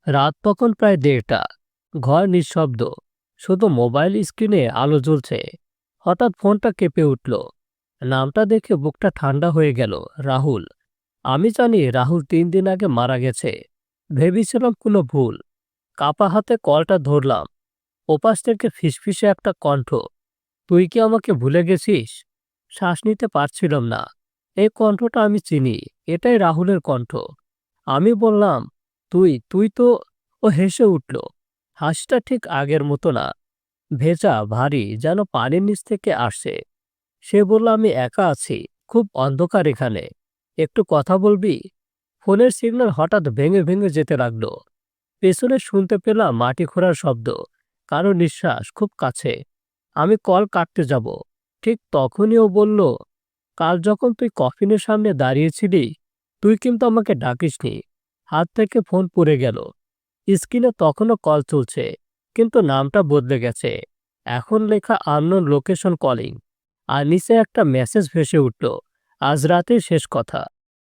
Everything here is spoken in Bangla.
রাত তখন প্রায় ১:৩০। ঘর নিঃশব্দ, শুধু মোবাইল স্ক্রিনে আলো জ্বলছে। হঠাৎ ফোনটা কেঁপে উঠল। নামটা দেখে বুকটা ঠান্ডা হয়ে গেল। রাহুল। আমি জানি রাহুল ৩ দিন আগে মারা গেছে। ভেবেছিলাম কোনো ভুল। কাপা হাতে কলটা ধরলাম। ওপাশ থেকে ফিসফিসে একটা কণ্ঠ, তুই কি আমাকে ভুলে গেছিস? শ্বাস নিতে পারছিলাম না। এই কণ্ঠটা আমি চিনি। এটাই রাহুলের কণ্ঠ। আমি বললাম, তুই তুই তো। ও হেসে উঠল। হাসিটা ঠিক আগের মতো না, ভেজা ভারী, যেন পানির নিচ থেকে আসছে। সে বলল, আমি একা আছি, খুব অন্ধকার এখানে, একটু কথা বলবি? ফোনের সিগন্যাল হঠাৎ ভেঙে ভেঙে যেতে লাগলো। পেছনে শুনতে পেলাম মাটি খোঁড়ার শব্দ, কারো নিঃশ্বাস খুব কাছে। আমি কল কাটতে যাব, ঠিক তখনই ও বলল, কাল যখন তুই কফিনের সামনে দাঁড়িয়েছিলি, তুই কিন্তু আমাকে ডাকিসনি। হাত থেকে ফোন পড়ে গেল। স্ক্রিনে তখনও কল চলছে, কিন্তু নামটা বদলে গেছে। এখন লেখা আননোন লোকেশন কলিং। আর নিচে একটা মেসেজ ভেসে উঠল, আজ রাতের শেষ কথা।